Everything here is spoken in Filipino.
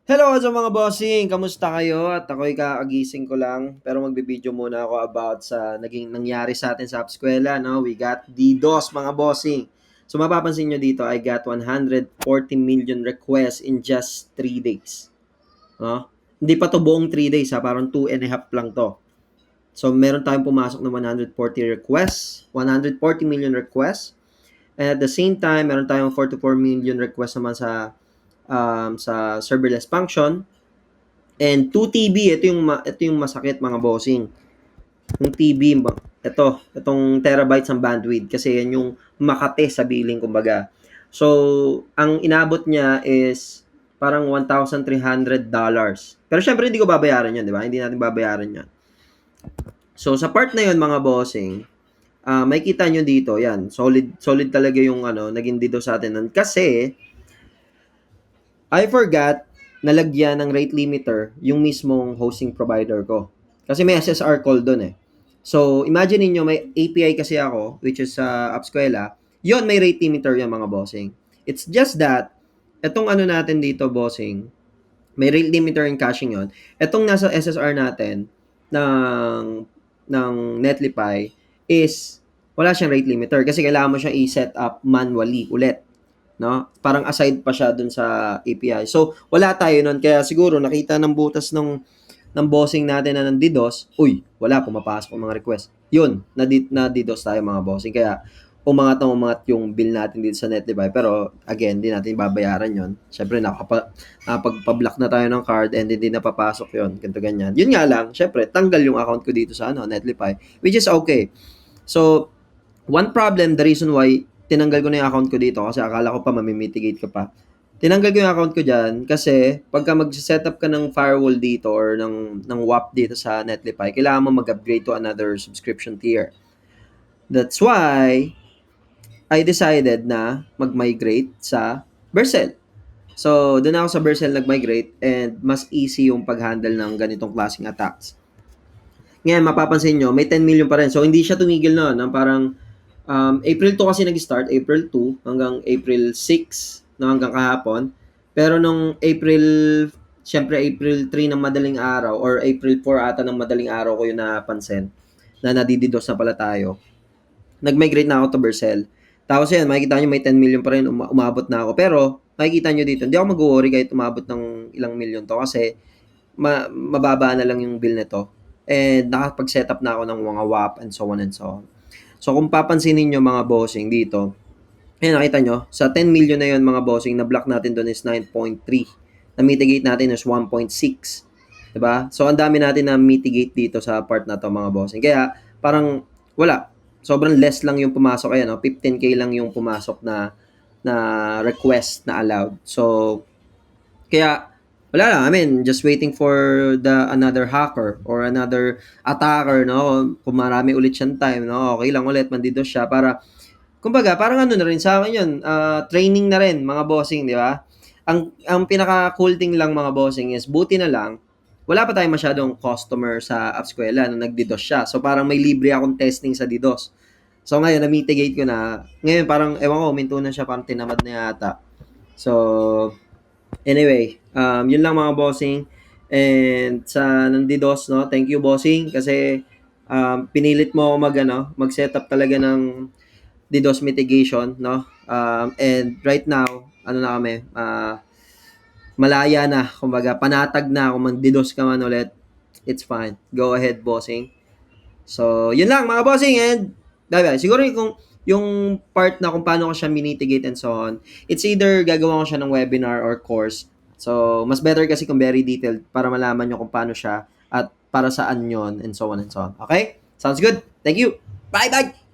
Hello sa mga bossing, kamusta kayo? At ako'y kakagising ko lang, pero magbibideo muna ako about sa naging nangyari sa atin sa Upskwela, no? We got DDoS, mga bossing. So mapapansin nyo dito, I got 140 million requests in just 3 days. No? Hindi pa to buong 3 days, ha? Parang 2.5 lang to. So meron tayong pumasok na 140 requests, 140 million requests. And at the same time, meron tayong 44 million requests naman sa serverless function. And 2 TB, ito yung masakit, mga bossing. Yung TB, itong terabytes ng bandwidth kasi yan yung makate sa billing, kumbaga. So, ang inabot niya is parang $1,300. Pero syempre hindi ko babayaran 'yan, di ba? Hindi natin babayaran 'yan. So, sa part na 'yon, mga bossing, makikita nyo dito, yan, solid talaga yung naging dito sa atin nun. Kasi I forgot na lagyan ng rate limiter yung mismong hosting provider ko. Kasi may SSR call doon eh. So, imagine niyo may API kasi ako, which is sa Upskwela. Yon, may rate limiter yan, mga bossing. It's just that, etong natin dito, bossing, may rate limiter and caching yon. Etong nasa SSR natin ng Netlify is wala siyang rate limiter kasi kailangan mo siyang i-set up manually ulit, no? Parang aside pa siya dun sa API. So, wala tayo nun. Kaya siguro nakita ng butas ng bossing natin na ng DDoS, uy, wala, pumapasok ang mga request. Yun, na DDoS tayo, mga bossing. Kaya, umangat yung bill natin dito sa Netlify. Pero, again, hindi natin babayaran yon. Siyempre, nakapagpa-block na tayo ng card and hindi na papasok yon. Ganito, ganyan. Yun nga lang, siyempre, tanggal yung account ko dito sa Netlify, which is okay. So, one problem, the reason why tinanggal ko na yung account ko dito kasi akala ko pa mamimitigate ko pa. Tinanggal ko yung account ko dyan kasi pagka mag-setup ka ng firewall dito or ng WAP dito sa Netlify, kailangan mo mag-upgrade to another subscription tier. That's why I decided na mag-migrate sa Vercel. So, doon ako sa Vercel nag-migrate and mas easy yung pag-handle ng ganitong klaseng attacks. Ngayon, mapapansin nyo, may 10 million pa rin. So, hindi siya tumigil na. Parang April 2 kasi nag-start, April 2 hanggang April 6, no, hanggang kahapon. Pero nung syempre April 3 ng madaling araw or April 4 ata ng madaling araw ko yung napansin na nadididos na pala tayo. Nag-migrate na ako to Vercel. Tapos yan, makikita nyo may 10 million pa rin, umabot na ako. Pero, makikita nyo dito, hindi ako mag-worry kahit umabot ng ilang million to kasi mababa na lang yung bill nito. And nakapag-setup na ako ng mga WAP and so on and so on. So, kung papansinin nyo, mga bossing dito, ayan, nakita nyo, sa 10 million na yun, mga bossing, na-block natin doon is 9.3. Na-mitigate natin is 1.6. Diba? So, ang dami natin na mitigate dito sa part na to, mga bossing. Kaya, parang, wala. Sobrang less lang yung pumasok. Ayan, 15K lang yung pumasok na request na allowed. So, kaya, wala lang. I mean, just waiting for another hacker or another attacker, no? Kung marami ulit siyang time, no? Okay lang ulit, mandidos siya para, kumbaga, parang na rin sa akin yun, training na rin, mga bossing, di ba? Ang pinaka-cool thing lang, mga bossing, is buti na lang, wala pa tayong masyadong customer sa Upskwela nung nag-DDoS siya. So, parang may libre akong testing sa DDoS. So, ngayon, na-mitigate ko na. Ngayon, parang, ewan ko, uminto na siya, parang tinamad na yata. So, anyway, yun lang, mga bossing. And sa nandidos, no, thank you, bossing, kasi pinilit mo ako mag-setup talaga ng DDoS mitigation, no? And right now, na kami, malaya na, kumbaga, panatag na, kung mag-DDoS ka man ulit, it's fine. Go ahead, bossing. So, yun lang, mga bossing, and siguro yung part na kung paano ko siya minitigate and so on, it's either gagawa ko siya ng webinar or course. So, mas better kasi kung very detailed para malaman nyo kung paano siya at para saan yon and so on and so on. Okay? Sounds good. Thank you. Bye-bye!